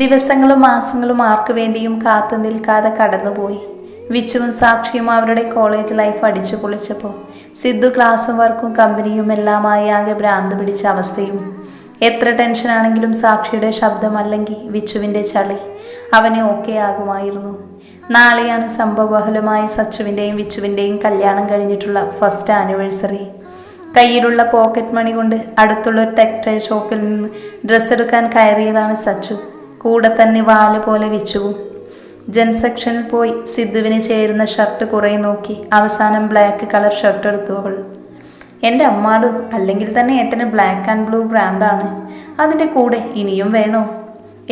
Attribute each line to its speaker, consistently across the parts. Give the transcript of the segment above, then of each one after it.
Speaker 1: ദിവസങ്ങളും മാസങ്ങളും ആർക്കു വേണ്ടിയും കാത്തു നിൽക്കാതെ കടന്നുപോയി. വിച്ചുവും സാക്ഷിയും അവരുടെ കോളേജ് ലൈഫ് അടിച്ചു പൊളിച്ചപ്പോൾ സിദ്ധു ക്ലാസ്സും വർക്കും കമ്പനിയും എല്ലാമായി ആകെ ഭ്രാന്ത് പിടിച്ച അവസ്ഥയും. എത്ര ടെൻഷനാണെങ്കിലും സാക്ഷിയുടെ ശബ്ദമല്ലെങ്കിൽ വിച്ചുവിൻ്റെ ചളി അവനെ ഓക്കെ ആകുമായിരുന്നു. നാളെയാണ് സംഭവബഹുലമായി സച്ചുവിൻ്റെയും വിച്ചുവിൻ്റെയും കല്യാണം കഴിഞ്ഞിട്ടുള്ള ഫസ്റ്റ് ആനിവേഴ്സറി. കയ്യിലുള്ള പോക്കറ്റ് മണി കൊണ്ട് അടുത്തുള്ള ഒരു ടെക്സ്റ്റൈൽ ഷോപ്പിൽ നിന്ന് ഡ്രസ്സ് എടുക്കാൻ കയറിയതാണ് സച്ചു. കൂടെ തന്നെ വാല് പോലെ വിച്ചുവും. ജെൻസ് സെക്ഷനിൽ പോയി സിദ്ധുവിന് ചേരുന്ന ഷർട്ട് കുറേ നോക്കി അവസാനം ബ്ലാക്ക് കളർ ഷർട്ട് എടുത്തു അവൾ. എൻ്റെ അമ്മാടും, അല്ലെങ്കിൽ തന്നെ ഏട്ടന് ബ്ലാക്ക് ആൻഡ് ബ്ലൂ ബ്രാൻഡാണ്. അതിൻ്റെ കൂടെ ഇനിയും വേണോ?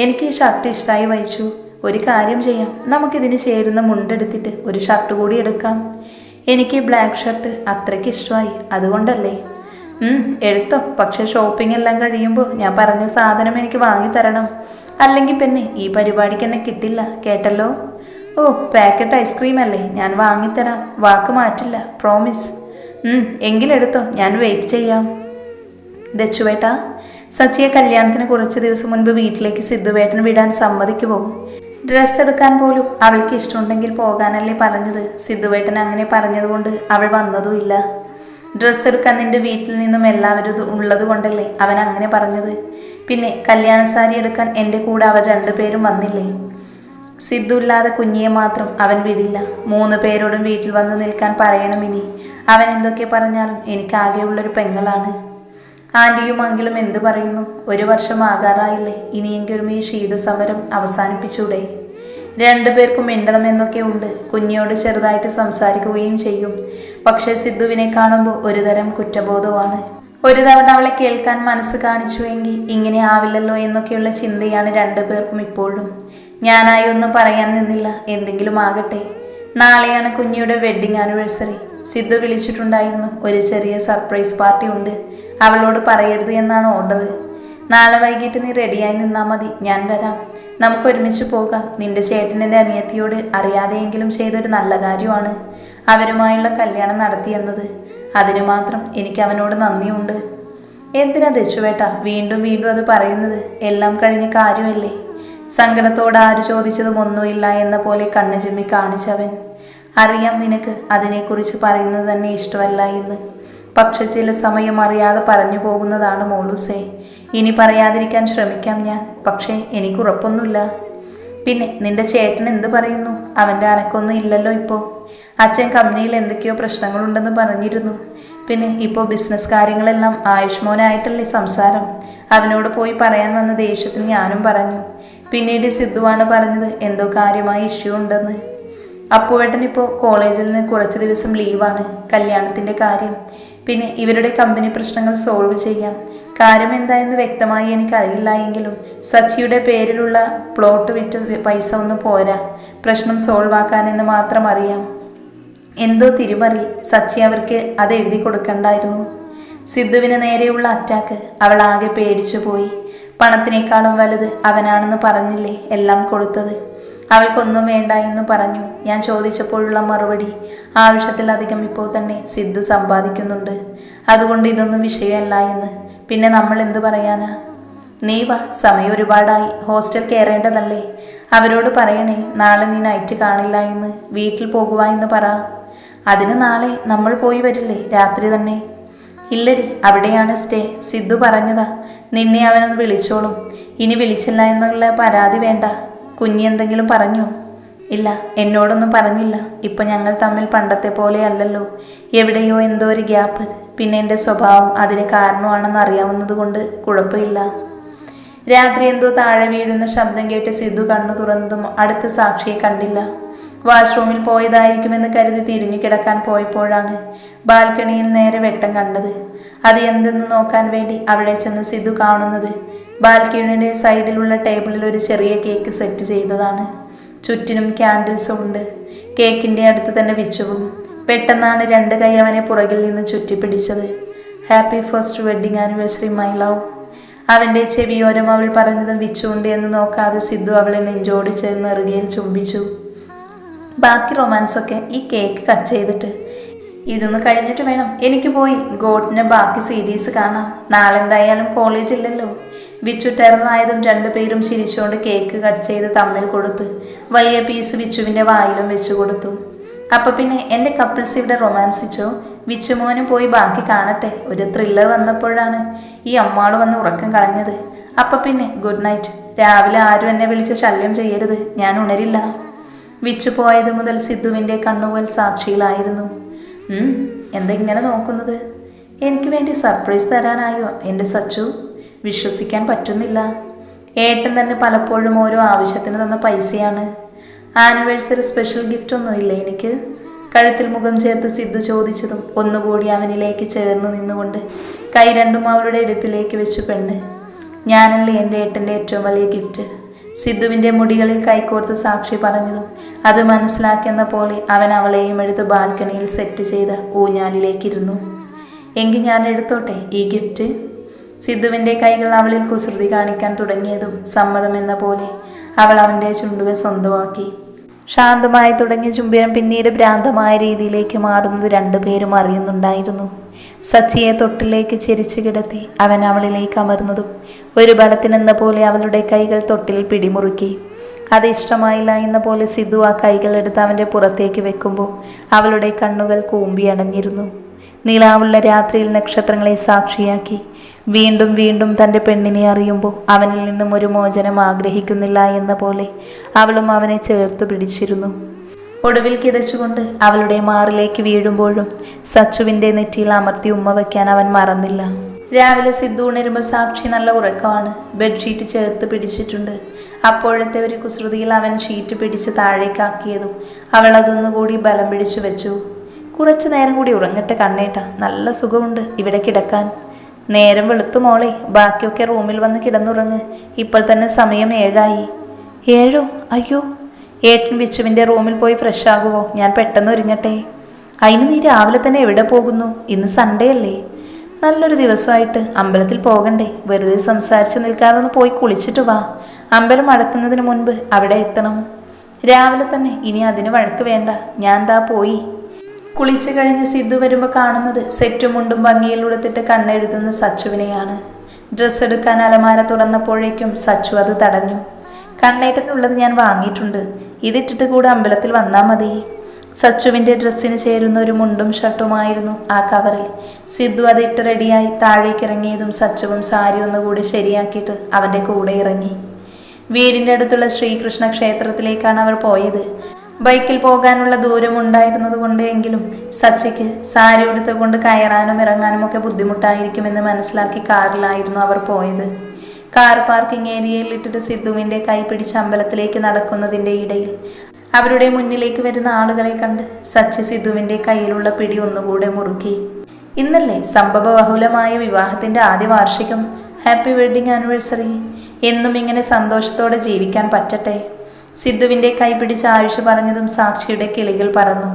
Speaker 1: എനിക്ക് ഈ ഷർട്ട് ഇഷ്ടമായി വഹിച്ചു. ഒരു കാര്യം ചെയ്യാം, നമുക്കിതിന് ചേരുന്ന മുണ്ടെടുത്തിട്ട് ഒരു ഷർട്ട് കൂടി എടുക്കാം. എനിക്ക് ബ്ലാക്ക് ഷർട്ട് അത്രയ്ക്ക് ഇഷ്ടമായി, അതുകൊണ്ടല്ലേ. എടുത്തോ, പക്ഷേ ഷോപ്പിംഗ് എല്ലാം കഴിയുമ്പോൾ ഞാൻ പറഞ്ഞ സാധനം എനിക്ക് വാങ്ങിത്തരണം. അല്ലെങ്കിൽ പിന്നെ ഈ പരിപാടിക്ക് എന്നെ കിട്ടില്ല, കേട്ടല്ലോ. ഓ, പാക്കറ്റ് ഐസ്ക്രീം അല്ലേ, ഞാൻ വാങ്ങിത്തരാം, വാക്ക് മാറ്റില്ല, പ്രോമിസ്. എങ്കിലെടുത്തോ, ഞാൻ വെയിറ്റ് ചെയ്യാം. ദച്ചുവേട്ടാ, സച്ചിയെ കല്യാണത്തിന് കുറച്ച് ദിവസം മുൻപ് വീട്ടിലേക്ക് സിദ്ധുവേട്ടന് വിടാൻ സമ്മതിക്കുമോ? ഡ്രസ്സ് എടുക്കാൻ പോലും അവൾക്ക് ഇഷ്ടമുണ്ടെങ്കിൽ പോകാനല്ലേ പറഞ്ഞത്. സിദ്ധുവേട്ടൻ അങ്ങനെ പറഞ്ഞതുകൊണ്ട് അവൾ വന്നതുമില്ല. ഡ്രസ്സ് എടുക്കാൻ നിന്റെ വീട്ടിൽ നിന്നും എല്ലാവരും ഉള്ളത് കൊണ്ടല്ലേ അവൻ അങ്ങനെ പറഞ്ഞത്. പിന്നെ കല്യാണ സാരി എടുക്കാൻ എൻ്റെ കൂടെ അവർ രണ്ടുപേരും വന്നില്ലേ. സിദ്ധു ഇല്ലാതെ കുഞ്ഞിയെ മാത്രം അവൻ വിടില്ല. 3 പേരോടും വീട്ടിൽ വന്ന് നിൽക്കാൻ പറയണം. ഇനി അവൻ എന്തൊക്കെ പറഞ്ഞാലും എനിക്കാകെയുള്ളൊരു പെങ്ങളാണ്. ആൻറ്റിയും അങ്കിളും എന്തു പറയുന്നു? 1 വർഷം ആകാറായില്ലേ, ഇനിയെങ്കിലും ഈ ശീതസമരം അവസാനിപ്പിച്ചൂടെ? 2 പേർക്കും മിണ്ടണമെന്നൊക്കെ ഉണ്ട്. കുഞ്ഞിയോട് ചെറുതായിട്ട് സംസാരിക്കുകയും ചെയ്യും. പക്ഷേ സിദ്ധുവിനെ കാണുമ്പോൾ ഒരുതരം കുറ്റബോധമാണ്. ഒരു തവണ അവളെ കേൾക്കാൻ മനസ്സ് കാണിച്ചുവെങ്കിൽ ഇങ്ങനെ ആവില്ലല്ലോ എന്നൊക്കെയുള്ള ചിന്തയാണ് 2 പേർക്കും ഇപ്പോഴും. ഞാനായി ഒന്നും പറയാൻ നിന്നില്ല, എന്തെങ്കിലും ആകട്ടെ. നാളെയാണ് കുഞ്ഞിയുടെ വെഡ്ഡിങ് ആനിവേഴ്സറി. സിദ്ധു വിളിച്ചിട്ടുണ്ടായിരുന്നു. ഒരു ചെറിയ സർപ്രൈസ് പാർട്ടി ഉണ്ട്, അവളോട് പറയരുത് എന്നാണ് ഓർഡർ. നാളെ വൈകിട്ട് നീ റെഡിയായി നിന്നാൽ മതി, ഞാൻ വരാം. നമുക്ക് ഒരുമിച്ച് പോകാം. നിന്റെ ചേട്ടൻ്റെ അനിയത്തിയോട് അറിയാതെയെങ്കിലും ചെയ്തൊരു നല്ല കാര്യമാണ് അവരുമായുള്ള കല്യാണം നടത്തിയെന്നത്. അതിന് മാത്രം എനിക്ക് അവനോട് നന്ദിയുണ്ട്. എന്തിനാ ദച്ചുവേട്ട വീണ്ടും വീണ്ടും അത് പറയുന്നത്? എല്ലാം കഴിഞ്ഞ കാര്യമല്ലേ. സങ്കടത്തോട് ആര് ചോദിച്ചതും ഒന്നുമില്ല എന്ന പോലെ കണ്ണു ചിമ്മി കാണിച്ചവൻ. അറിയാം നിനക്ക് അതിനെക്കുറിച്ച് പറയുന്നത് തന്നെ ഇഷ്ടമല്ല എന്ന്. പക്ഷെ ചില സമയം അറിയാതെ പറഞ്ഞു പോകുന്നതാണ് മോളൂസേ. ഇനി പറയാതിരിക്കാൻ ശ്രമിക്കാം ഞാൻ, പക്ഷേ എനിക്ക് ഉറപ്പൊന്നുമില്ല. പിന്നെ നിന്റെ ചേട്ടൻ എന്ത് പറയുന്നു? അവൻ്റെ അനക്കൊന്നും ഇല്ലല്ലോ ഇപ്പോൾ. അച്ഛൻ കമ്പനിയിൽ എന്തൊക്കെയോ പ്രശ്നങ്ങളുണ്ടെന്ന് പറഞ്ഞിരുന്നു. പിന്നെ ഇപ്പോൾ ബിസിനസ് കാര്യങ്ങളെല്ലാം ആയുഷ്മോനായിട്ടല്ലേ സംസാരം. അവനോട് പോയി പറയാൻ വന്ന ദേഷ്യത്തിന് ഞാനും പറഞ്ഞു. പിന്നീട് സിദ്ധുവാണ് പറഞ്ഞത് എന്തോ കാര്യമായി ഇഷ്യൂ ഉണ്ടെന്ന്. അപ്പുവേട്ടൻ ഇപ്പോൾ കോളേജിൽ നിന്ന് കുറച്ച് ദിവസം ലീവാണ്, കല്യാണത്തിൻ്റെ കാര്യം. പിന്നെ ഇവരുടെ കമ്പനി പ്രശ്നങ്ങൾ സോൾവ് ചെയ്യാം. കാര്യം എന്തായെന്ന് വ്യക്തമായി എനിക്കറിയില്ല എങ്കിലും സച്ചിയുടെ പേരിലുള്ള പ്ലോട്ട് വിറ്റ് പൈസ ഒന്നും പോരാ പ്രശ്നം സോൾവ് ആക്കാനെന്ന് മാത്രം അറിയാം. എന്തോ തിരിമറി. സച്ചി അവർക്ക് അത് എഴുതി കൊടുക്കണ്ടായിരുന്നു. സിദ്ധുവിന് നേരെയുള്ള അറ്റാക്ക്. അവൾ ആകെ പേടിച്ചു പോയി. പണത്തിനേക്കാളും വലുത് അവനാണെന്ന് പറഞ്ഞില്ലേ എല്ലാം കൊടുത്തത്. അവൾക്കൊന്നും വേണ്ട എന്ന് പറഞ്ഞു. ഞാൻ ചോദിച്ചപ്പോഴുള്ള മറുപടി, ആവശ്യത്തിലധികം ഇപ്പോൾ തന്നെ സിദ്ധു സമ്പാദിക്കുന്നുണ്ട്, അതുകൊണ്ട് ഇതൊന്നും വിഷയമല്ല എന്ന്. പിന്നെ നമ്മൾ എന്തു പറയാനാ? നീ വാ, സമയം ഒരുപാടായി, ഹോസ്റ്റൽ കയറേണ്ടതല്ലേ. അവരോട് പറയണേ നാളെ നീ നൈറ്റ് കാണില്ല എന്ന്. വീട്ടിൽ പോകുക എന്ന് പറ. അതിന് നാളെ നമ്മൾ പോയി വരില്ലേ, രാത്രി തന്നെ? ഇല്ലടി, അവിടെയാണ് സ്റ്റേ. സിദ്ധു പറഞ്ഞതാ, നിന്നെ അവനൊന്ന് വിളിച്ചോളും. ഇനി വിളിച്ചില്ല എന്നുള്ള പരാതി വേണ്ട. കുഞ്ഞി എന്തെങ്കിലും പറഞ്ഞോ? ഇല്ല, എന്നോടൊന്നും പറഞ്ഞില്ല. ഇപ്പം ഞങ്ങൾ തമ്മിൽ പണ്ടത്തെ പോലെ അല്ലല്ലോ. എവിടെയോ എന്തോ ഒരു ഗ്യാപ്പ്. പിന്നെ എൻ്റെ സ്വഭാവം അതിന് കാരണമാണെന്ന് അറിയാവുന്നത് കൊണ്ട് കുഴപ്പമില്ല. രാത്രി എന്തോ താഴെ വീഴുന്ന ശബ്ദം കേട്ട് സിദ്ധു കണ്ണു തുറന്നതും അടുത്ത സാക്ഷിയെ കണ്ടില്ല. വാഷ്റൂമിൽ പോയതായിരിക്കുമെന്ന് കരുതി തിരിഞ്ഞു കിടക്കാൻ പോയപ്പോഴാണ് ബാൽക്കണിയിൽ നേരെ വെട്ടം കണ്ടത്. അത് എന്തെന്ന് നോക്കാൻ വേണ്ടി അവിടെ ചെന്ന് സിദ്ധു കാണുന്നത് ബാൽക്കണിയുടെ സൈഡിലുള്ള ടേബിളിൽ ഒരു ചെറിയ കേക്ക് സെറ്റ് ചെയ്തതാണ്. ചുറ്റിനും ക്യാൻഡിൽസും ഉണ്ട്. കേക്കിൻ്റെ അടുത്ത് തന്നെ വിച്ചുവും. പെട്ടെന്നാണ് 2 കൈ അവനെ പുറകിൽ നിന്ന് ചുറ്റിപ്പിടിച്ചത്. Happy first wedding anniversary my love. അവൻ്റെ ചെവിയോരം അവൾ പറഞ്ഞതും വിച്ചുണ്ട് എന്ന് നോക്കാതെ സിദ്ധു അവളെ നെഞ്ചോട് ചേർന്ന് ഇറുകയിൽ ചുംബിച്ചു. ബാക്കി റൊമാൻസൊക്കെ ഈ കേക്ക് കട്ട് ചെയ്തിട്ട് ഇതൊന്ന് കഴിഞ്ഞിട്ട് വേണം എനിക്ക് പോയി ഗോട്ടിൻ്റെ ബാക്കി സീരീസ് കാണാം. നാളെ എന്തായാലും കോളേജ് ഇല്ലല്ലോ. വിച്ചു ടെററായതും രണ്ടുപേരും ചിരിച്ചുകൊണ്ട് കേക്ക് കട്ട് ചെയ്ത് തമ്മിൽ കൊടുത്ത് വലിയ പീസ് വിച്ചുവിൻ്റെ വായിലും വെച്ചു കൊടുത്തു. അപ്പം പിന്നെ എൻ്റെ കപ്പിൾസ് ഇവിടെ റൊമാൻസിച്ചോ? വിച്ചുമോനും പോയി ബാക്കി കാണട്ടെ. ഒരു ത്രില്ലർ വന്നപ്പോഴാണ് ഈ അമ്മാള് വന്ന് ഉറക്കം കളഞ്ഞത്. അപ്പം പിന്നെ ഗുഡ് നൈറ്റ്. രാവിലെ ആരും എന്നെ വിളിച്ച് ശല്യം ചെയ്യരുത്, ഞാൻ ഉണരില്ല. വിച്ചു പോയത് മുതൽ സിദ്ധുവിൻ്റെ കണ്ണുകൾ സാക്ഷിയിലായിരുന്നു. എന്താ ഇങ്ങനെ നോക്കുന്നത്? എനിക്ക് വേണ്ടി സർപ്രൈസ് തരാനായോ എൻ്റെ സച്ചു? വിശ്വസിക്കാൻ പറ്റുന്നില്ല. ഏട്ടൻ തന്നെ പലപ്പോഴും ഓരോ ആവശ്യത്തിന് തന്ന പൈസയാണ്. ആനിവേഴ്സറി സ്പെഷ്യൽ ഗിഫ്റ്റ് ഒന്നുമില്ല എനിക്ക്? കഴുത്തിൽ മുഖം ചേർത്ത് സിദ്ധു ചോദിച്ചതും ഒന്നുകൂടി അവനിലേക്ക് ചേർന്ന് നിന്നുകൊണ്ട് കൈ രണ്ടും അവളുടെ ഇടുപ്പിലേക്ക് വെച്ചു പെണ്ണ്. ഞാനല്ലേ എൻ്റെ ഏട്ടൻ്റെ ഏറ്റവും വലിയ ഗിഫ്റ്റ്. സിദ്ധുവിൻ്റെ മുടികളിൽ കൈകോർത്ത് സാക്ഷി പറഞ്ഞതും അത് മനസ്സിലാക്കിയെന്ന പോലെ അവൻ അവളെയും എടുത്ത് ബാൽക്കണിയിൽ സെറ്റ് ചെയ്ത ഊഞ്ഞാലിലേക്കിരുന്നു. എങ്കിൽ ഞാൻ എടുത്തോട്ടെ ഈ ഗിഫ്റ്റ്? സിദ്ധുവിൻ്റെ കൈകൾ അവളിൽ കുസൃതി കാണിക്കാൻ തുടങ്ങിയതും സമ്മതമെന്ന പോലെ അവൾ അവൻ്റെ ചുണ്ടുകൾ സ്വന്തമാക്കി. ശാന്തമായി തുടങ്ങിയ ചുംബനം പിന്നീട് ഭ്രാന്തമായ രീതിയിലേക്ക് മാറുന്നത് രണ്ടുപേരും അറിയുന്നുണ്ടായിരുന്നു. സച്ചിയെ തൊട്ടിലേക്ക് ചെരിച്ചു കിടത്തി അവൻ അവളിലേക്ക് അമർന്നതും ഒരു ബലത്തിനെന്ന പോലെ അവളുടെ കൈകൾ തൊട്ടിൽ പിടിമുറുക്കി. അത് ഇഷ്ടമായില്ല എന്ന പോലെ സിദ്ധു ആ കൈകൾ എടുത്ത് അവൻ്റെ പുറത്തേക്ക് വെക്കുമ്പോൾ അവളുടെ കണ്ണുകൾ കൂമ്പി അടഞ്ഞിരുന്നു. നിലാവുള്ള രാത്രിയിൽ നക്ഷത്രങ്ങളെ സാക്ഷിയാക്കി വീണ്ടും വീണ്ടും തൻ്റെ പെണ്ണിനെ അറിയുമ്പോൾ അവനിൽ നിന്നും ഒരു മോചനം ആഗ്രഹിക്കുന്നില്ല എന്ന പോലെ അവളും അവനെ ചേർത്ത് പിടിച്ചിരുന്നു. ഒടുവിൽ കിതച്ചുകൊണ്ട് അവളുടെ മാറിലേക്ക് വീഴുമ്പോഴും സച്ചുവിൻ്റെ നെറ്റിയിൽ അമർത്തി ഉമ്മ വയ്ക്കാൻ അവൻ മറന്നില്ല. രാവിലെ സിദ്ധു ഉണരുമ്പോൾ സാക്ഷി നല്ല ഉറക്കമാണ്. ബെഡ്ഷീറ്റ് ചേർത്ത് പിടിച്ചിട്ടുണ്ട്. അപ്പോഴത്തെ ഒരു കുസൃതിയിൽ അവൻ ഷീറ്റ് പിടിച്ച് താഴേക്കാക്കിയതും അവൾ അതൊന്നുകൂടി ബലം പിടിച്ചു വെച്ചു. കുറച്ചു നേരം കൂടി ഉറങ്ങട്ടെ കണ്ണേട്ട, നല്ല സുഖമുണ്ട് ഇവിടെ കിടക്കാൻ. നേരം വെളുത്തു മോളെ, ബാക്കിയൊക്കെ റൂമിൽ വന്ന് കിടന്നുറങ്ങ്. ഇപ്പോൾ തന്നെ സമയം 7 7? അയ്യോ, ഏട്ടൻ വിച്ചുവിൻ്റെ റൂമിൽ പോയി ഫ്രഷ് ആകുമോ? ഞാൻ പെട്ടെന്ന് ഒരുങ്ങട്ടെ. അതിന് നീ രാവിലെ തന്നെ എവിടെ പോകുന്നു? ഇന്ന് സൺഡേ അല്ലേ? നല്ലൊരു ദിവസമായിട്ട് അമ്പലത്തിൽ പോകണ്ടേ? വെറുതെ സംസാരിച്ച് നിൽക്കാതെ ഒന്ന് പോയി കുളിച്ചിട്ട് വാ. അമ്പലം അടക്കുന്നതിന് മുൻപ് അവിടെ എത്തണം. രാവിലെ തന്നെ. ഇനി അതിന് വഴക്ക് വേണ്ട, ഞാൻ ദാ പോയി. കുളിച്ചു കഴിഞ്ഞ് സിദ്ധു വരുമ്പോൾ കാണുന്നത് സെറ്റും മുണ്ടും ഭംഗിയിൽ ഉടുത്തിട്ട് കണ്ണെഴുതുന്ന സച്ചുവിനെയാണ്. ഡ്രസ്സ് എടുക്കാൻ അലമാര തുറന്നപ്പോഴേക്കും സച്ചു അത് തടഞ്ഞു. കണ്ണേറ്റനുള്ളത് ഞാൻ വാങ്ങിയിട്ടുണ്ട്, ഇതിട്ടിട്ട് കൂടെ അമ്പലത്തിൽ വന്നാൽ മതി. സച്ചുവിൻ്റെ ഡ്രസ്സിന് ചേരുന്ന ഒരു മുണ്ടും ഷർട്ടുമായിരുന്നു ആ കവറിൽ. സിദ്ധു അത് ഇട്ട് റെഡിയായി താഴേക്ക് ഇറങ്ങിയതും സച്ചുവും സാരി ഒന്നുകൂടി ശരിയാക്കിയിട്ട് അവൻ്റെ കൂടെ ഇറങ്ങി. വീടിൻ്റെ അടുത്തുള്ള ശ്രീകൃഷ്ണ ക്ഷേത്രത്തിലേക്കാണ് അവർ പോയത്. ബൈക്കിൽ പോകാനുള്ള ദൂരമുണ്ടായിരുന്നത് കൊണ്ട് എങ്കിലും സച്ചിക്ക് സാരി ഉടുത്തുകൊണ്ട് കയറാനും ഇറങ്ങാനും ഒക്കെ ബുദ്ധിമുട്ടായിരിക്കുമെന്ന് മനസ്സിലാക്കി കാറിലായിരുന്നു അവർ പോയത്. കാർ പാർക്കിംഗ് ഏരിയയിൽ ഇട്ടിട്ട് സിദ്ധുവിൻ്റെ കൈ പിടിച്ച് അമ്പലത്തിലേക്ക് നടക്കുന്നതിൻ്റെ ഇടയിൽ അവരുടെ മുന്നിലേക്ക് വരുന്ന ആളുകളെ കണ്ട് സച്ചി സിദ്ധുവിൻ്റെ കയ്യിലുള്ള പിടി ഒന്നുകൂടെ മുറുക്കി. ഇന്നല്ലേ സംഭവബഹുലമായ വിവാഹത്തിൻ്റെ ആദ്യ വാർഷികം. Happy wedding anniversary. എന്നും ഇങ്ങനെ സന്തോഷത്തോടെ ജീവിക്കാൻ പറ്റട്ടെ. സിദ്ധുവിൻ്റെ കൈ പിടിച്ച് ആയുഷ് പറഞ്ഞതും സാക്ഷിയുടെ കിളികൾ പറന്നു.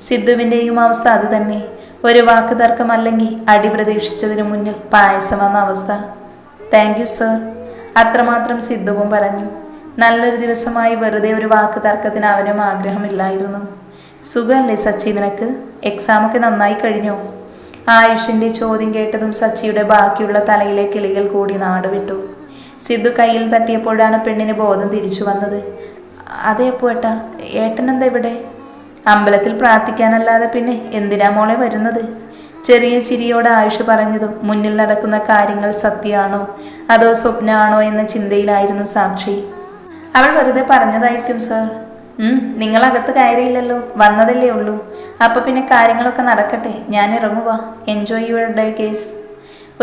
Speaker 1: സിദ്ധുവിൻ്റെയും അവസ്ഥ അത് തന്നെ. ഒരു വാക്ക് തർക്കമല്ലെങ്കിൽ അടി പ്രതീക്ഷിച്ചതിനു മുന്നിൽ പായസം എന്ന അവസ്ഥ. Thank you sir. അത്രമാത്രം സിദ്ധുവും പറഞ്ഞു. നല്ലൊരു ദിവസമായി വെറുതെ ഒരു വാക്ക് തർക്കത്തിന് അവനും ആഗ്രഹമില്ലായിരുന്നു. സുഖമല്ലേ സച്ചി നിനക്ക്? എക്സാമൊക്കെ നന്നായി കഴിഞ്ഞോ? ആയുഷിൻ്റെ ചോദ്യം കേട്ടതും സച്ചിയുടെ ബാക്കിയുള്ള തലയിലെ കിളികൾ കൂടി നാടുവിട്ടു. സിദ്ധു കയ്യിൽ തട്ടിയപ്പോഴാണ് പെണ്ണിന് ബോധം തിരിച്ചു വന്നത്. അതെ പോട്ടാ, ഏട്ടൻ എന്താ ഇവിടെ? അമ്പലത്തിൽ പ്രാർത്ഥിക്കാനല്ലാതെ പിന്നെ എന്തിനാ മോളെ വരുന്നത്? ചെറിയ ചിരിയോടെ ആയുഷ് പറഞ്ഞതും മുന്നിൽ നടക്കുന്ന കാര്യങ്ങൾ സത്യമാണോ അതോ സ്വപ്നമാണോ എന്ന ചിന്തയിലായിരുന്നു സാക്ഷി. അവൾ വെറുതെ പറഞ്ഞതായിരിക്കും സർ. നിങ്ങളകത്ത് കയറിയില്ലല്ലോ, വന്നതല്ലേ ഉള്ളൂ. അപ്പം പിന്നെ കാര്യങ്ങളൊക്കെ നടക്കട്ടെ, ഞാൻ ഇറങ്ങുക. Enjoy your day case.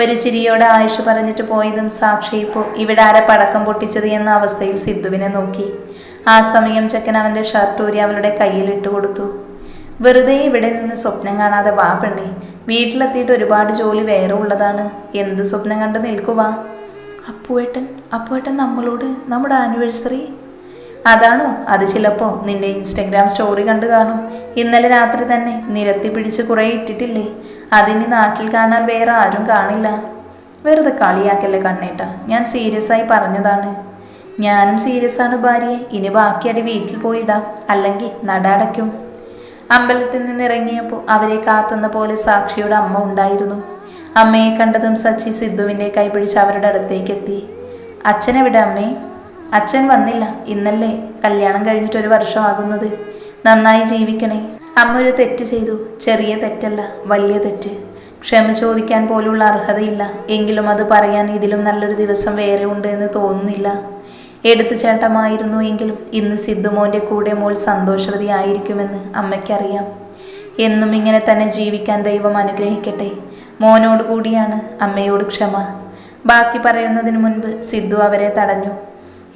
Speaker 1: ഒരു ചിരിയോടെ ആയുഷ് പറഞ്ഞിട്ട് പോയതും സാക്ഷി ഇപ്പോൾ ഇവിടെ ആരെ പടക്കം പൊട്ടിച്ചത് എന്ന അവസ്ഥയിൽ സിദ്ധുവിനെ നോക്കി. ആ സമയം ചെക്കൻ അവൻ്റെ ഷർട്ടൂരി അവളുടെ കയ്യിൽ ഇട്ട് കൊടുത്തു. വെറുതെ ഇവിടെ നിന്ന് സ്വപ്നം കാണാതെ വാ പെണ്ണേ. വീട്ടിലെത്തിയിട്ട് ഒരുപാട് ജോലി വേറെ ഉള്ളതാണ്. എന്ത് സ്വപ്നം കണ്ട് നിൽക്കുക? അപ്പുവേട്ടൻ നമ്മളോട് നമ്മുടെ ആനിവേഴ്സറി അതാണോ? അത് ചിലപ്പോൾ നിന്റെ ഇൻസ്റ്റഗ്രാം സ്റ്റോറി കണ്ടു കാണും. ഇന്നലെ രാത്രി തന്നെ നിരത്തി പിടിച്ച് കുറേ ഇട്ടിട്ടില്ലേ? അതിനി നാട്ടിൽ കാണാൻ വേറെ ആരും കാണില്ല. വെറുതെ കളിയാക്കല്ലേ കണ്ണേട്ട, ഞാൻ സീരിയസ് ആയി പറഞ്ഞതാണ്. ഞാനും സീരിയസ് ആണ് ഭാര്യയെ. ഇനി ബാക്കിയടി വീട്ടിൽ പോയിടാം, അല്ലെങ്കിൽ നട അടയ്ക്കും. അമ്പലത്തിൽ നിന്നിറങ്ങിയപ്പോൾ അവരെ കാത്തുന്ന പോലെ സാക്ഷിയുടെ അമ്മ ഉണ്ടായിരുന്നു. അമ്മയെ കണ്ടതും സച്ചി സിദ്ധുവിൻ്റെ കൈ പിടിച്ച് അവരുടെ അടുത്തേക്ക് എത്തി. അച്ഛനെവിടെ അമ്മേ? അച്ഛൻ വന്നില്ല. ഇന്നല്ലേ കല്യാണം കഴിഞ്ഞിട്ട് 1 വർഷമാകുന്നത്. നന്നായി ജീവിക്കണേ. അമ്മ ഒരു തെറ്റ് ചെയ്തു. ചെറിയ തെറ്റല്ല, വലിയ തെറ്റ്. ക്ഷമ ചോദിക്കാൻ പോലുള്ള അർഹതയില്ല. എങ്കിലും അത് പറയാൻ ഇതിലും നല്ലൊരു ദിവസം വേറെ ഉണ്ട് എന്ന് തോന്നുന്നില്ല. എടുത്തുചാട്ടമായിരുന്നു എങ്കിലും ഇന്ന് സിദ്ധുമോൻ്റെ കൂടെ മോൾ സന്തോഷവതിയായിരിക്കുമെന്ന് അമ്മയ്ക്കറിയാം. എന്നും ഇങ്ങനെ തന്നെ ജീവിക്കാൻ ദൈവം അനുഗ്രഹിക്കട്ടെ. മോനോട് കൂടിയാണ് അമ്മയോട് ക്ഷമ. ബാക്കി പറയുന്നതിന് മുൻപ് സിദ്ധു അവരെ തടഞ്ഞു.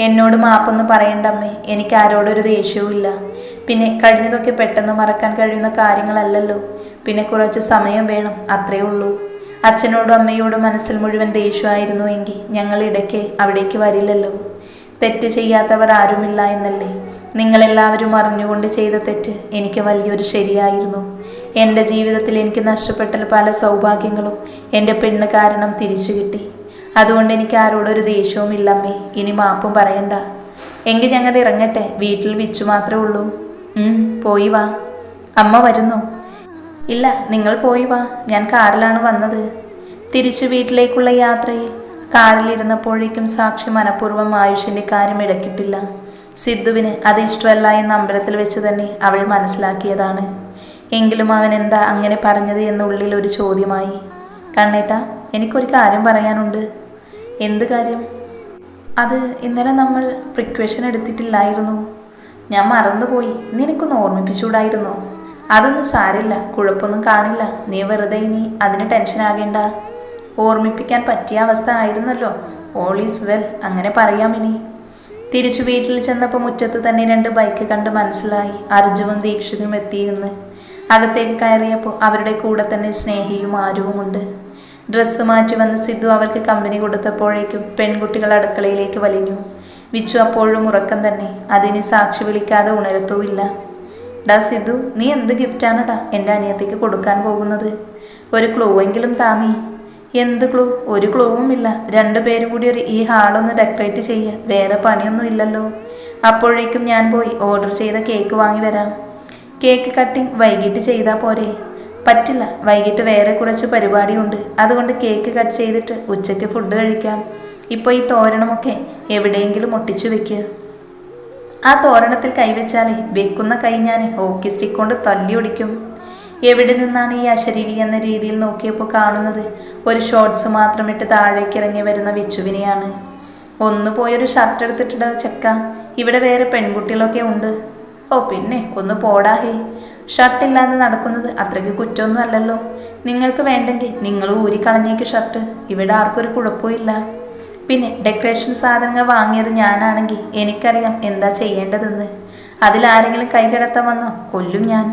Speaker 1: എന്നോട് മാപ്പൊന്നും പറയണ്ട അമ്മേ. എനിക്ക് ആരോടൊരു ദേഷ്യവും ഇല്ല. പിന്നെ കഴിഞ്ഞതൊക്കെ പെട്ടെന്ന് മറക്കാൻ കഴിയുന്ന കാര്യങ്ങളല്ലല്ലോ. പിന്നെ കുറച്ച് സമയം വേണം, അത്രേ ഉള്ളൂ. അച്ഛനോടും അമ്മയോടും മനസ്സിൽ മുഴുവൻ ദേഷ്യമായിരുന്നു എങ്കിൽ ഞങ്ങൾ ഇടയ്ക്ക് അവിടേക്ക് വരില്ലല്ലോ. തെറ്റ് ചെയ്യാത്തവർ ആരുമില്ല എന്നല്ലേ? നിങ്ങളെല്ലാവരും അറിഞ്ഞുകൊണ്ട് ചെയ്ത തെറ്റ് എനിക്ക് വലിയൊരു ശരിയായിരുന്നു. എൻ്റെ ജീവിതത്തിൽ എനിക്ക് നഷ്ടപ്പെട്ട പല സൗഭാഗ്യങ്ങളും എൻ്റെ പെണ്ണ് കാരണം തിരിച്ചു കിട്ടി. അതുകൊണ്ട് എനിക്ക് ആരോടൊരു ദേഷ്യവും ഇല്ലമ്മേ. ഇനി മാപ്പും പറയണ്ട. എങ്കിൽ ഞങ്ങൾ ഇറങ്ങട്ടെ. വീട്ടിൽ വിച്ചു മാത്രമേ ഉള്ളൂ. പോയി വാ. അമ്മ വരുന്നു? ഇല്ല, നിങ്ങൾ പോയി വാ. ഞാൻ കാറിലാണ് വന്നത്. തിരിച്ചു വീട്ടിലേക്കുള്ള യാത്രയിൽ കാറിലിരുന്നപ്പോഴേക്കും സാക്ഷി മനഃപൂർവ്വം ആയുഷിൻ്റെ കാര്യം ഇടക്കിട്ടില്ല. സിദ്ധുവിന് അത് ഇഷ്ടമല്ല എന്ന് അമ്പലത്തിൽ വെച്ച് തന്നെ അവൾ മനസ്സിലാക്കിയതാണ്. എങ്കിലും അവൻ എന്താ അങ്ങനെ പറഞ്ഞത് എന്നുള്ളിൽ ഒരു ചോദ്യമായി. കണ്ണേട്ടാ, എനിക്കൊരു കാര്യം പറയാനുണ്ട്. എന്ത് കാര്യം? അത് ഇന്നലെ നമ്മൾ പ്രിക്വേഷൻ എടുത്തിട്ടില്ലായിരുന്നു. ഞാൻ മറന്നുപോയി. നിനക്കൊന്ന് ഓർമ്മിപ്പിച്ചുകൂടായിരുന്നോ? അതൊന്നും സാരില്ല, കുഴപ്പമൊന്നും കാണില്ല. നീ വെറുതെ ഇനി അതിന് ടെൻഷൻ ആകേണ്ട. ഓർമ്മിപ്പിക്കാൻ പറ്റിയ അവസ്ഥ ആയിരുന്നല്ലോ. ഓൾ ഈസ് വെൽ, അങ്ങനെ പറയാം ഇനി. തിരിച്ചു വീട്ടിൽ ചെന്നപ്പോൾ മുറ്റത്ത് തന്നെ 2 ബൈക്ക് കണ്ട് മനസ്സിലായി. അർജുനും ദീക്ഷിതും എത്തിയിരുന്നു. അകത്തേക്ക് കയറിയപ്പോൾ അവരുടെ കൂടെ തന്നെ സ്നേഹിയും ആരുവുമുണ്ട്. ഡ്രസ്സ് മാറ്റി വന്ന് സിദ്ധു അവർക്ക് കമ്പനി കൊടുത്തപ്പോഴേക്കും പെൺകുട്ടികൾ അടുക്കളയിലേക്ക് വലിഞ്ഞു. വിച്ചു അപ്പോഴും ഉറക്കം തന്നെ. അതിന് സാക്ഷി വിളിക്കാതെ ഉണരത്തുമില്ല. ഡാ സിദ്ധു, നീ എന്ത് ഗിഫ്റ്റാണടാ എൻ്റെ അനിയത്തിക്ക് കൊടുക്കാൻ പോകുന്നത്? ഒരു ക്ലൂ എങ്കിലും താ നീ. എന്ത് ക്ലൂ? ഒരു ക്ലൂവും ഇല്ല. 2 പേരും കൂടി ഈ ഹാളൊന്ന് ഡെക്കറേറ്റ് ചെയ്യുക. വേറെ പണിയൊന്നും ഇല്ലല്ലോ. അപ്പോഴേക്കും ഞാൻ പോയി ഓർഡർ ചെയ്ത കേക്ക് വാങ്ങി വരാം. കേക്ക് കട്ടിങ് വൈകിട്ട് ചെയ്താൽ പോരെ? പറ്റില്ല, വൈകിട്ട് വേറെ കുറച്ച് പരിപാടിയുണ്ട്. അതുകൊണ്ട് കേക്ക് കട്ട് ചെയ്തിട്ട് ഉച്ചയ്ക്ക് ഫുഡ് കഴിക്കാം. ഇപ്പോൾ ഈ തോരണമൊക്കെ എവിടെയെങ്കിലും ഒട്ടിച്ചു വെക്കുക. ആ തോരണത്തിൽ കൈവച്ചാലേ വെക്കുന്ന കൈ ഞാൻ ഹോക്കി സ്റ്റിക്ക് കൊണ്ട് തല്ലി ഒടിക്കും. എവിടെ നിന്നാണ് ഈ അശരീരി എന്ന രീതിയിൽ നോക്കിയപ്പോൾ കാണുന്നത് ഒരു ഷോർട്സ് മാത്രമിട്ട് താഴേക്ക് ഇറങ്ങി വരുന്ന വിച്ചുവിനെയാണ്. ഒന്ന് പോയൊരു ഷർട്ട് എടുത്തിട്ടുള്ള ചെക്ക. ഇവിടെ വേറെ പെൺകുട്ടികളൊക്കെ ഉണ്ട്. ഓ പിന്നെ ഒന്ന് പോടാഹേ. ഷർട്ടില്ലാതെ നടക്കുന്നത് അത്രയ്ക്ക് കുറ്റമൊന്നും അല്ലല്ലോ. നിങ്ങൾക്ക് വേണ്ടെങ്കിൽ നിങ്ങൾ ഊരിക്കളഞ്ഞേക്ക് ഷർട്ട്. ഇവിടെ ആർക്കൊരു കുഴപ്പമില്ല. പിന്നെ ഡെക്കറേഷൻ സാധനങ്ങൾ വാങ്ങിയത് ഞാനാണെങ്കിൽ എനിക്കറിയാം എന്താ ചെയ്യേണ്ടതെന്ന്. അതിലാരെങ്കിലും കൈ കിടത്താൻ വന്നോ കൊല്ലും ഞാൻ.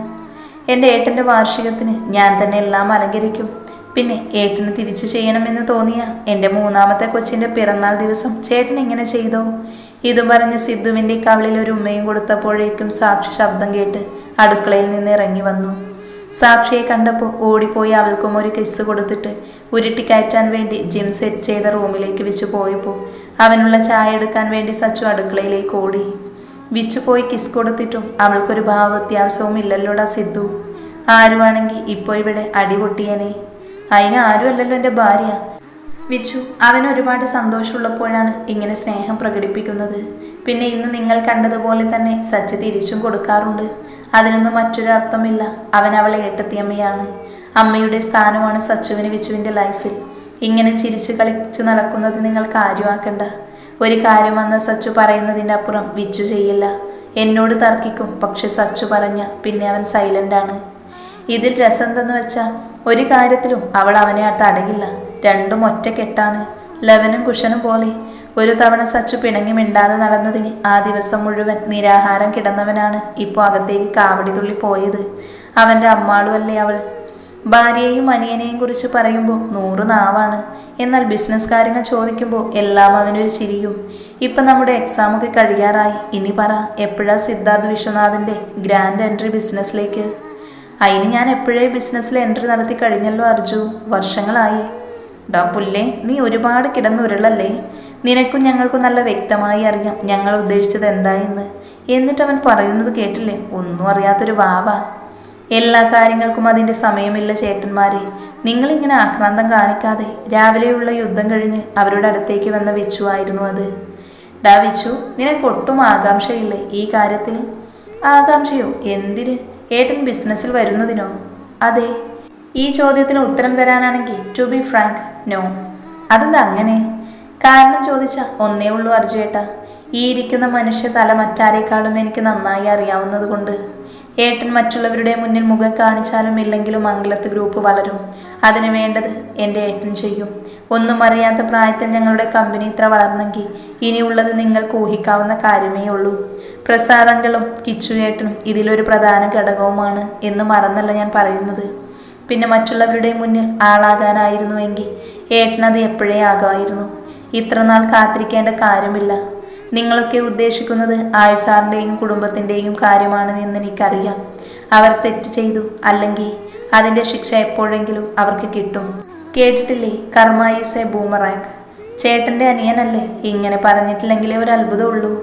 Speaker 1: എൻ്റെ ഏട്ടൻ്റെ വാർഷികത്തിന് ഞാൻ തന്നെ എല്ലാം അലങ്കരിക്കും. പിന്നെ ഏട്ടന് തിരിച്ചു ചെയ്യണമെന്ന് തോന്നിയ എൻ്റെ 3ാമത്തെ കൊച്ചിൻ്റെ പിറന്നാൾ ദിവസം ചേട്ടൻ ഇങ്ങനെ ചെയ്തോ? ഇതും പറഞ്ഞ് സിദ്ധുവിൻ്റെ കവിളിൽ ഒരു ഉമ്മയും കൊടുത്തപ്പോഴേക്കും സാക്ഷി ശബ്ദം കേട്ട് അടുക്കളയിൽ നിന്ന് ഇറങ്ങി വന്നു. സാക്ഷിയെ കണ്ടപ്പോൾ ഓടിപ്പോയി അവൾക്കും ഒരു കിസ് കൊടുത്തിട്ട് ഉരുട്ടിക്കയറ്റാൻ വേണ്ടി ജിം സെറ്റ് ചെയ്ത റൂമിലേക്ക് വിച്ചു പോയപ്പോൾ അവനുള്ള ചായ എടുക്കാൻ വേണ്ടി സച്ചു അടുക്കളയിലേക്ക് ഓടി. വിച്ചു പോയി കിസ് കൊടുത്തിട്ടും അവൾക്കൊരു ഭാവവ്യത്യാസവും ഇല്ലല്ലോടാ സിദ്ധു. ആരുവാണെങ്കിൽ ഇപ്പോൾ ഇവിടെ അടിപൊട്ടിയനെ. അതിന് ആരുമല്ലല്ലോ എൻ്റെ ഭാര്യ. വിച്ചു, അവന് ഒരുപാട് സന്തോഷമുള്ളപ്പോഴാണ് ഇങ്ങനെ സ്നേഹം പ്രകടിപ്പിക്കുന്നത്. പിന്നെ ഇന്ന് നിങ്ങൾ കണ്ടതുപോലെ തന്നെ സച്ചി തിരിച്ചും കൊടുക്കാറുണ്ട്. അതിനൊന്നും മറ്റൊരു അർത്ഥമില്ല. അവൻ അവളെ ഏട്ടത്തിയമ്മയാണ്. അമ്മയുടെ സ്ഥാനമാണ് സച്ചുവിന് വിച്ചുവിൻ്റെ ലൈഫിൽ. ഇങ്ങനെ ചിരിച്ചു കളിച്ചു നടക്കുന്നത് നിങ്ങൾ കാര്യമാക്കണ്ട. ഒരു കാര്യം വന്ന സച്ചു പറയുന്നതിൻ്റെ അപ്പുറം വിച്ചു ചെയ്യില്ല. എന്നോട് തർക്കിക്കും, പക്ഷെ സച്ചു പറഞ്ഞ പിന്നെ അവൻ സൈലൻ്റാണ്. ഇതിൽ രസം എന്തെന്ന് വെച്ചാൽ ഒരു കാര്യത്തിലും അവൾ അവനെ തടയില്ല. 2ഉം ഒറ്റ കെട്ടാണ്. ലവനും കുഷനും പോലെ. ഒരു തവണ സച്ചു പിണങ്ങി മിണ്ടാതെ നടന്നതിന് ആ ദിവസം മുഴുവൻ നിരാഹാരം കിടന്നവനാണ് ഇപ്പോൾ അകത്തേക്ക് കാവടി തുള്ളി പോയത്. അവൻ്റെ അമ്മാളുമല്ലേ അവൾ. ഭാര്യയെയും അനിയനെയും കുറിച്ച് പറയുമ്പോൾ 100 നാവാണ്. എന്നാൽ ബിസിനസ് കാര്യങ്ങൾ ചോദിക്കുമ്പോൾ എല്ലാം അവനൊരു ചിരിയും. ഇപ്പം നമ്മുടെ എക്സാമൊക്കെ കഴിയാറായി. ഇനി പറ, എപ്പോഴാ സിദ്ധാർത്ഥ് വിശ്വനാഥിൻ്റെ ഗ്രാൻഡ് എൻട്രി ബിസിനസ്സിലേക്ക്? അതിന് ഞാൻ എപ്പോഴേ ബിസിനസ്സിൽ എൻട്രി നടത്തി കഴിഞ്ഞല്ലോ അർജു. വർഷങ്ങളായി. ഡാ പുല്ലേ, നീ ഒരുപാട് കിടന്നുരുളല്ലേ. നിനക്കും ഞങ്ങൾക്കും നല്ല വ്യക്തമായി അറിയാം ഞങ്ങൾ ഉദ്ദേശിച്ചത് എന്തായെന്ന്. എന്നിട്ട് അവൻ പറയുന്നത് കേട്ടില്ലേ? ഒന്നും അറിയാത്തൊരു വാവ. എല്ലാ കാര്യങ്ങൾക്കും അതിൻ്റെ സമയമില്ല ചേട്ടന്മാരെ. നിങ്ങളിങ്ങനെ ആക്രാന്തം കാണിക്കാതെ. രാവിലെയുള്ള യുദ്ധം കഴിഞ്ഞ് അവരുടെ അടുത്തേക്ക് വന്ന വിച്ചു ആയിരുന്നു അത്. ഡാ വിച്ചു, നിനക്ക് ഒട്ടും ആകാംക്ഷയില്ലേ ഈ കാര്യത്തിൽ? ആകാംക്ഷയോ? എന്തിന്? ഏട്ടൻ ബിസിനസ്സിൽ വരുന്നതിനോ? അതെ. ഈ ചോദ്യത്തിന് ഉത്തരം തരാനാണെങ്കിൽ ടു ബി ഫ്രാങ്ക്, നോ. അതെന്താ അങ്ങനെ? കാരണം ചോദിച്ചാൽ ഒന്നേ ഉള്ളൂ അർജുവേട്ട. ഈ ഇരിക്കുന്ന മനുഷ്യ തല മറ്റാരേക്കാളും എനിക്ക് നന്നായി അറിയാവുന്നത് കൊണ്ട്. ഏട്ടൻ മറ്റുള്ളവരുടെ മുന്നിൽ മുഖം കാണിച്ചാലും ഇല്ലെങ്കിലും മംഗലത്ത് ഗ്രൂപ്പ് വളരും. അതിന് വേണ്ടത് എൻ്റെ ഏട്ടൻ ചെയ്യും. ഒന്നും അറിയാത്ത പ്രായത്തിൽ ഞങ്ങളുടെ കമ്പനി ഇത്ര വളർന്നെങ്കിൽ ഇനിയുള്ളത് നിങ്ങൾക്ക് ഊഹിക്കാവുന്ന കാര്യമേ ഉള്ളൂ. പ്രസാദങ്ങളും കിച്ചുവേട്ടനും ഇതിലൊരു പ്രധാന ഘടകവുമാണ് എന്ന് മറന്നല്ല ഞാൻ പറയുന്നത്. പിന്നെ മറ്റുള്ളവരുടെ മുന്നിൽ ആളാകാനായിരുന്നുവെങ്കിൽ ഏട്ടനത് എപ്പോഴേ ആകുമായിരുന്നു. ഇത്ര നാൾ കാത്തിരിക്കേണ്ട കാര്യമില്ല. നിങ്ങളൊക്കെ ഉദ്ദേശിക്കുന്നത് ആയുസാറിൻ്റെയും കുടുംബത്തിൻ്റെയും കാര്യമാണ് എന്ന് എനിക്കറിയാം. അവർ തെറ്റ് ചെയ്തു, അല്ലെങ്കിൽ അതിൻ്റെ ശിക്ഷ എപ്പോഴെങ്കിലും അവർക്ക് കിട്ടും. കേട്ടിട്ടില്ലേ, കർമ്മ ഈസ് എ ബൂമറാങ്? ചേട്ടൻ്റെ അനിയനല്ലേ? ഇങ്ങനെ പറഞ്ഞിട്ടില്ലെങ്കിലേ ഒരു അത്ഭുതമുള്ളൂ.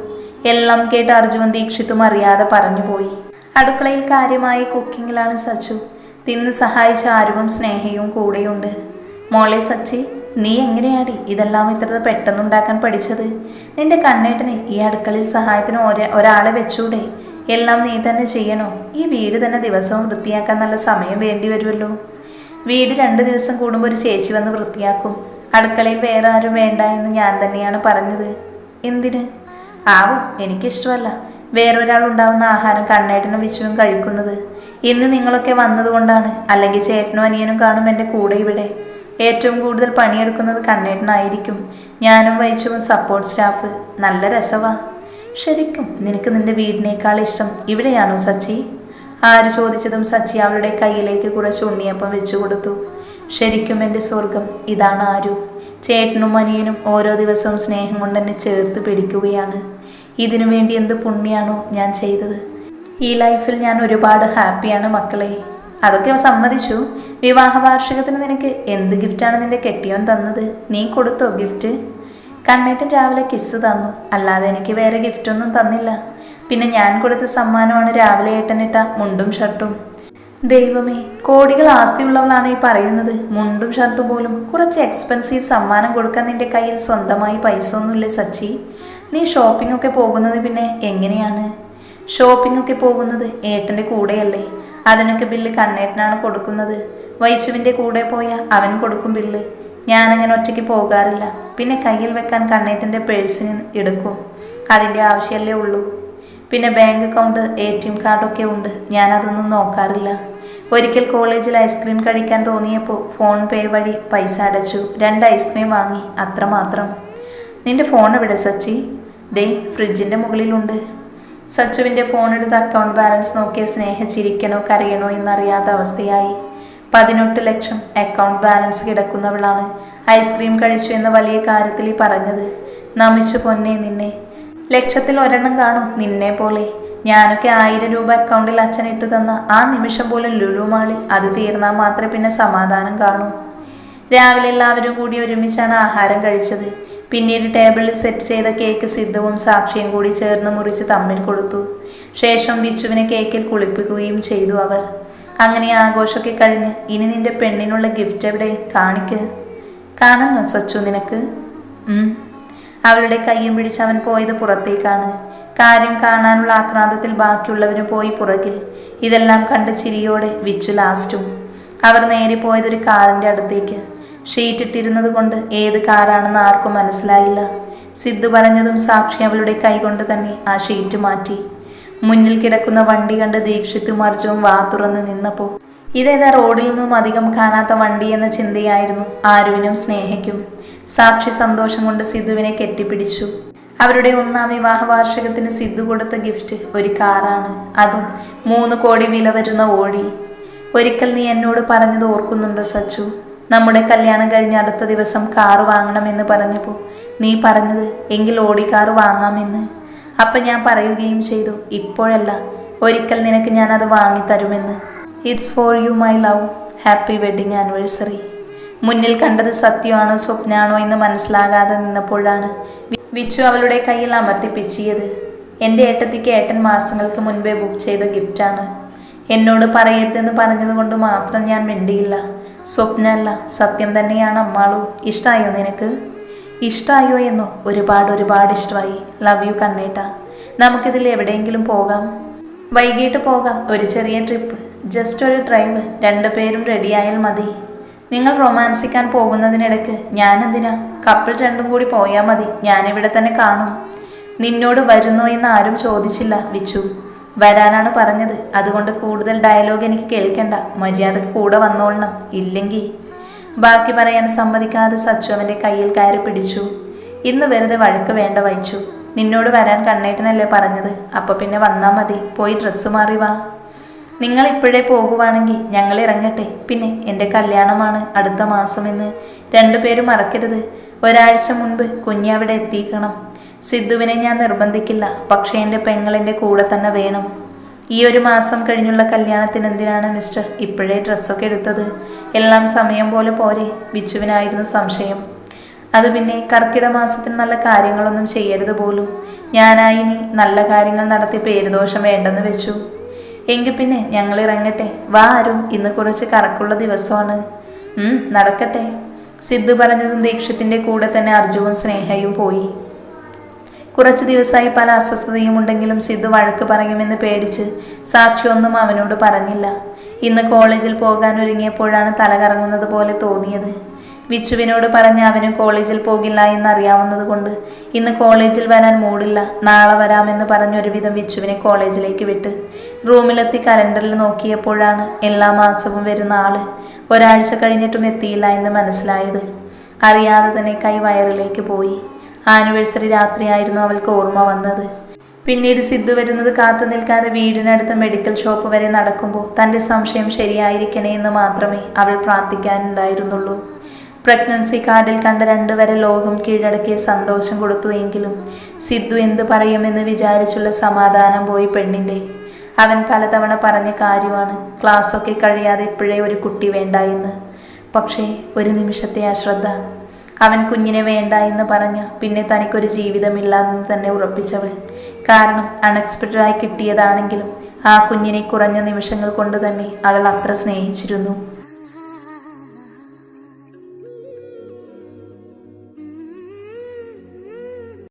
Speaker 1: എല്ലാം കേട്ട് അർജുൻ ദീക്ഷിത്തും അറിയാതെ പറഞ്ഞുപോയി. അടുക്കളയിൽ കാര്യമായി കുക്കിങ്ങിലാണ് സച്ചു. തിന്ന് സഹായിച്ച ആരുവും സ്നേഹയും കൂടെയുണ്ട്. മോളെ സച്ചി, നീ എങ്ങനെയാടി ഇതെല്ലാം ഇത്ര പെട്ടെന്നുണ്ടാക്കാൻ പഠിച്ചത്? നിന്റെ കണ്ണേട്ടനെ ഈ അടുക്കളയിൽ സഹായത്തിന് ഒരാളെ വെച്ചൂടെ? എല്ലാം നീ തന്നെ ചെയ്യണോ? ഈ വീട് തന്നെ ദിവസവും വൃത്തിയാക്കാൻ നല്ല സമയം വേണ്ടി വരുമല്ലോ. വീട് 2 ദിവസം കൂടുമ്പോൾ ഒരു ചേച്ചി വന്ന് വൃത്തിയാക്കും. അടുക്കളയിൽ വേറെ ആരും വേണ്ട എന്ന് ഞാൻ തന്നെയാണ് പറഞ്ഞത്. എന്തിന്? ആവോ, എനിക്കിഷ്ടമല്ല വേറൊരാൾ ഉണ്ടാവുന്ന ആഹാരം കണ്ണേട്ടനും വിച്ചുവും കഴിക്കുന്നത്. ഇന്ന് നിങ്ങളൊക്കെ വന്നതുകൊണ്ടാണ്. അല്ലെങ്കിൽ ചേട്ടനും അനിയനും കാണും എൻ്റെ കൂടെ ഇവിടെ. ഏറ്റവും കൂടുതൽ പണിയെടുക്കുന്നത് കണ്ണേട്ടനായിരിക്കും. ഞാനും വൈച്ചുവും സപ്പോർട്ട് സ്റ്റാഫ്. നല്ല രസവാ. ശരിക്കും നിനക്ക് നിന്റെ വീടിനേക്കാൾ ഇഷ്ടം ഇവിടെയാണോ സച്ചി? ആര് ചോദിച്ചതും സച്ചി അവളുടെ കയ്യിലേക്ക് കുറച്ച് ഉണ്ണിയപ്പം വെച്ചു കൊടുത്തു. ശരിക്കും എൻ്റെ സ്വർഗം ഇതാണ് ആരു. ചേട്ടനും അനിയനും ഓരോ ദിവസവും സ്നേഹം കൊണ്ട് എന്നെ ചേർത്ത് പിടിക്കുകയാണ്. ഇതിനു വേണ്ടി എന്ത് പുണ്യാണോ ഞാൻ ചെയ്തത്. ഈ ലൈഫിൽ ഞാൻ ഒരുപാട് ഹാപ്പിയാണ് മക്കളെ. അതൊക്കെ സമ്മതിച്ചു. വിവാഹ വാർഷികത്തിന് നിനക്ക് എന്ത് ഗിഫ്റ്റാണ് നിന്റെ കെട്ടിയോൻ തന്നത്? നീ കൊടുത്തോ ഗിഫ്റ്റ്? കണ്ണേട്ടൻ രാവിലെ കിസ് തന്നു, അല്ലാതെ എനിക്ക് വേറെ ഗിഫ്റ്റൊന്നും തന്നില്ല. പിന്നെ ഞാൻ കൊടുത്ത സമ്മാനമാണ് രാവിലെ ഏട്ടനിട്ട മുണ്ടും ഷർട്ടും. ദൈവമേ, കോടികൾ ആസ്തിയുള്ളവളാണ് ഈ പറയുന്നത്. മുണ്ടും ഷർട്ടും പോലും. കുറച്ച് എക്സ്പെൻസീവ് സമ്മാനം കൊടുക്കാൻ നിന്റെ കയ്യിൽ സ്വന്തമായി പൈസ ഒന്നുമില്ലേ സച്ചി? നീ ഷോപ്പിംഗ് ഒക്കെ പോകുന്നത് പിന്നെ എങ്ങനെയാണ്? ഷോപ്പിംഗ് ഒക്കെ പോകുന്നത് ഏട്ടൻ്റെ കൂടെയല്ലേ? അതിനൊക്കെ ബില്ല് കണ്ണേട്ടനാണ് കൊടുക്കുന്നത്. വൈച്ചുവിൻ്റെ കൂടെ പോയാൽ അവൻ കൊടുക്കും ബില്ല്. ഞാനങ്ങനെ ഒറ്റയ്ക്ക് പോകാറില്ല. പിന്നെ കയ്യിൽ വെക്കാൻ കണ്ണേട്ടൻ്റെ പേഴ്സിന് എടുക്കും. അതിൻ്റെ ആവശ്യമല്ലേ ഉള്ളൂ. പിന്നെ ബാങ്ക് അക്കൗണ്ട്, ATM കാർഡൊക്കെ ഉണ്ട്. ഞാനതൊന്നും നോക്കാറില്ല. ഒരിക്കൽ കോളേജിൽ ഐസ്ക്രീം കഴിക്കാൻ തോന്നിയപ്പോൾ ഫോൺ പേ വഴി പൈസ അടച്ചു. 2 ഐസ്ക്രീം വാങ്ങി, അത്രമാത്രം. നിന്റെ ഫോൺ എവിടെ സച്ചി? ദേ ഫ്രിഡ്ജിൻ്റെ മുകളിലുണ്ട്. സച്ചുവിൻ്റെ ഫോണെടുത്ത് അക്കൗണ്ട് ബാലൻസ് നോക്കിയ സ്നേഹ ചിരിക്കണോ കരയണോ എന്നറിയാത്ത അവസ്ഥയായി. 18 ലക്ഷം അക്കൗണ്ട് ബാലൻസ് കിടക്കുന്നവളാണ് ഐസ്ക്രീം കഴിച്ചു എന്ന വലിയ കാര്യത്തിൽ ഈ പറഞ്ഞത്. നമിച്ചു പൊന്നെ നിന്നെ. ലക്ഷത്തിൽ ഒരെണ്ണം കാണും നിന്നെ പോലെ. ഞാനൊക്കെ 1000 രൂപ അക്കൗണ്ടിൽ അച്ഛൻ ഇട്ടു തന്ന ആ നിമിഷം പോലും ലുലു മാളിൽ അത് തീർന്നാൽ മാത്രമേ പിന്നെ സമാധാനം കാണൂ. രാവിലെ എല്ലാവരും കൂടി ഒരുമിച്ചാണ് ആഹാരം കഴിച്ചത്. പിന്നീട് ടേബിളിൽ സെറ്റ് ചെയ്ത കേക്ക് സിദ്ധുവും സാക്ഷിയും കൂടി ചേർന്ന് മുറിച്ച് തമ്മിൽ കൊടുത്തു. ശേഷം ബിച്ചുവിനെ കേക്കിൽ കുളിപ്പിക്കുകയും ചെയ്തു അവർ. അങ്ങനെ ആഘോഷമൊക്കെ കഴിഞ്ഞ് ഇനി നിന്റെ പെണ്ണിനുള്ള ഗിഫ്റ്റ് എവിടെ? കാണിക്ക്. കാണുന്നോ സച്ചു നിനക്ക്? അവളുടെ കയ്യും പിടിച്ച് അവൻ പോയത് പുറത്തേക്കാണ്. കാര്യം കാണാനുള്ള ആക്രാന്തത്തിൽ ബാക്കിയുള്ളവരും പോയി പുറകിൽ. ഇതെല്ലാം കണ്ട് ചിരിയോടെ വിച്ചു ലാസ്റ്റും. അവർ നേരെ പോയതൊരു കാറിൻ്റെ അടുത്തേക്ക്. ഷീറ്റ് ഇട്ടിരുന്നത് കൊണ്ട് ഏത് കാറാണെന്ന് ആർക്കും മനസ്സിലായില്ല. സിദ്ധു പറഞ്ഞതും സാക്ഷി അവളുടെ കൈകൊണ്ട് തന്നെ ആ ഷീറ്റ് മാറ്റി. മുന്നിൽ കിടക്കുന്ന വണ്ടി കണ്ട് ദീക്ഷിത്തും അർജുനും വാ തുറന്ന് നിന്നപ്പോൾ ഇതേതാ റോഡിൽ നിന്നും അധികം കാണാത്ത വണ്ടി എന്ന ചിന്തയായിരുന്നു ആരുവിനും സ്നേഹയ്ക്കും. സാക്ഷി സന്തോഷം കൊണ്ട് സിദ്ധുവിനെ കെട്ടിപ്പിടിച്ചു. അവരുടെ 1ാം വിവാഹ വാർഷികത്തിന് സിദ്ധു കൊടുത്ത ഗിഫ്റ്റ് ഒരു കാറാണ്. അതും 3 കോടി വില വരുന്ന ഓടി. ഒരിക്കൽ നീ എന്നോട് പറഞ്ഞത് ഓർക്കുന്നുണ്ടോ സച്ചു? നമ്മുടെ കല്യാണം കഴിഞ്ഞ അടുത്ത ദിവസം കാറ് വാങ്ങണമെന്ന് പറഞ്ഞപ്പോൾ നീ പറഞ്ഞത് എങ്കിൽ ഓടി കാറ് വാങ്ങാമെന്ന്. അപ്പം ഞാൻ പറയുകയും ചെയ്തു, ഇപ്പോഴല്ല, ഒരിക്കൽ നിനക്ക് ഞാൻ അത് വാങ്ങിത്തരുമെന്ന്. It's for you my love. Happy wedding anniversary. മുന്നിൽ കണ്ടത് സത്യമാണോ സ്വപ്നമാണോ എന്ന് മനസ്സിലാകാതെ നിന്നപ്പോഴാണ് വിച്ചു അവളുടെ കയ്യിൽ അമർത്തിപ്പിച്ചിയത്. എൻ്റെ ഏട്ടത്തിക്ക് ഏട്ടൻ മാസങ്ങൾക്ക് മുൻപേ ബുക്ക് ചെയ്ത ഗിഫ്റ്റാണ്. എന്നോട് പറയരുതെന്ന് പറഞ്ഞതുകൊണ്ട് മാത്രം ഞാൻ മിണ്ടിയില്ല. സ്വപ്നമല്ല, സത്യം തന്നെയാണ് അമ്മാളു. ഇഷ്ടമായോ നിനക്ക്? ഇഷ്ടമായോ എന്നോ? ഒരുപാട് ഇഷ്ടമായി. ലവ് യു കണ്ണേട്ട. നമുക്കിതിൽ എവിടെയെങ്കിലും പോകാം. വൈകിട്ട് പോകാം, ഒരു ചെറിയ ട്രിപ്പ്, ജസ്റ്റ് ഒരു ഡ്രൈവ്. 2 പേരും റെഡിയായാൽ മതി. നിങ്ങൾ റൊമാൻസിക്കാൻ പോകുന്നതിനിടയ്ക്ക് ഞാനെന്തിനാ? കപ്പിൾ 2 കൂടി പോയാൽ മതി. ഞാനിവിടെ തന്നെ കാണും. നിന്നോട് വരുന്നോ എന്ന് ആരും ചോദിച്ചില്ല വിച്ചു. വരാനാണ് പറഞ്ഞത്. അതുകൊണ്ട് കൂടുതൽ ഡയലോഗ് എനിക്ക് കേൾക്കണ്ട. മര്യാദക്ക് കൂടെ വന്നോളണം. ഇല്ലെങ്കിൽ ബാക്കി പറയാൻ സമ്മതിക്കാതെ സച്ചു അവൻ്റെ കയ്യിൽ കയറി പിടിച്ചു. ഇന്ന് വെറുതെ വഴക്ക് വേണ്ട വച്ചു. നിന്നോട് വരാൻ കണ്ണേട്ടനല്ലേ പറഞ്ഞത്? അപ്പോൾ പിന്നെ വന്നാൽ മതി. പോയി ഡ്രസ്സ് മാറി വാ. നിങ്ങൾ ഇപ്പോഴേ പോകുവാണെങ്കിൽ ഞങ്ങൾ ഇറങ്ങട്ടെ. പിന്നെ എൻ്റെ കല്യാണമാണ് അടുത്ത മാസമെന്ന് 2 പേരും മറക്കരുത്. ഒരാഴ്ച മുൻപ് കുഞ്ഞവിടെ എത്തിക്കണം. സിദ്ധുവിനെ ഞാൻ നിർബന്ധിക്കില്ല. പക്ഷേ എൻ്റെ പെങ്ങളെൻ്റെ കൂടെ തന്നെ വേണം. ഈ ഒരു മാസം കഴിഞ്ഞുള്ള കല്യാണത്തിന് എന്തിനാണ് മിസ്റ്റർ ഇപ്പോഴേ ഡ്രസ്സൊക്കെ എടുത്തത്? എല്ലാം സമയം പോലെ പോരെ? വിച്ചുവിനായിരുന്നു സംശയം. അത് പിന്നെ കർക്കിടക മാസത്തിൽ നല്ല കാര്യങ്ങളൊന്നും ചെയ്യരുത് പോലും. ഞാനായിനി നല്ല കാര്യങ്ങൾ നടത്തി പേരുദോഷം വേണ്ടെന്ന് വെച്ചു. എങ്കിൽ പിന്നെ ഞങ്ങൾ ഇറങ്ങട്ടെ. വാ ആരും, ഇന്ന് കുറച്ച് കറക്കുള്ള ദിവസമാണ്. നടക്കട്ടെ. സിദ്ധു പറഞ്ഞതും ദീക്ഷത്തിൻ്റെ കൂടെ തന്നെ അർജുവും സ്നേഹയും പോയി. കുറച്ച് ദിവസമായി പല അസ്വസ്ഥതയും ഉണ്ടെങ്കിലും സിദ്ധു വഴക്ക് പറയുമെന്ന് പേടിച്ച് സാക്ഷി ഒന്നും അവനോട് പറഞ്ഞില്ല. ഇന്ന് കോളേജിൽ പോകാൻ ഒരുങ്ങിയപ്പോഴാണ് തല കറങ്ങുന്നത് പോലെ തോന്നിയത്. വിച്ചുവിനോട് പറഞ്ഞ് അവനും കോളേജിൽ പോകില്ല എന്നറിയാവുന്നത് കൊണ്ട് ഇന്ന് കോളേജിൽ വരാൻ മൂടില്ല. നാളെ വരാമെന്ന് പറഞ്ഞൊരുവിധം വിച്ചുവിനെ കോളേജിലേക്ക് വിട്ട് റൂമിലെത്തി കലണ്ടറിൽ നോക്കിയപ്പോഴാണ് എല്ലാ മാസവും വരുന്ന ആള് ഒരാഴ്ച കഴിഞ്ഞിട്ടും എത്തിയില്ല എന്ന് മനസ്സിലായത്. അറിയാതെ തന്നെ കൈ വയറിലേക്ക് പോയി. ആനിവേഴ്സറി രാത്രിയായിരുന്നു അവൾക്ക് ഓർമ്മ വന്നത്. പിന്നീട് സിദ്ധു വരുന്നത് കാത്തു നിൽക്കാതെ വീടിനടുത്ത മെഡിക്കൽ ഷോപ്പ് വരെ നടക്കുമ്പോൾ തൻ്റെ സംശയം ശരിയായിരിക്കണേ എന്ന് മാത്രമേ അവൾ പ്രാർത്ഥിക്കാനുണ്ടായിരുന്നുള്ളൂ. പ്രഗ്നൻസി കാർഡിൽ കണ്ട 2 വരെ ലോകം കീഴടക്കിയ സന്തോഷം കൊടുത്തു. എങ്കിലും സിദ്ധു എന്ത് പറയുമെന്ന് വിചാരിച്ചുള്ള സമാധാനം പോയി പെണ്ണിൻ്റെ. അവൻ പലതവണ പറഞ്ഞ കാര്യമാണ്, ക്ലാസ്സൊക്കെ കഴിയാതെ ഇപ്പോഴേ ഒരു കുട്ടി വേണ്ട എന്ന്. പക്ഷേ ഒരു നിമിഷത്തെ അശ്രദ്ധ. അവൻ കുഞ്ഞിനെ വേണ്ട എന്ന് പറഞ്ഞ പിന്നെ തനിക്കൊരു ജീവിതമില്ലാന്ന് തന്നെ ഉറപ്പിച്ചവൾ. കാരണം അൺഎക്സ്പെക്റ്റഡായി കിട്ടിയതാണെങ്കിലും ആ കുഞ്ഞിനെ കുറഞ്ഞ നിമിഷങ്ങൾ കൊണ്ട് തന്നെ അവൾ അത്ര സ്നേഹിച്ചിരുന്നു.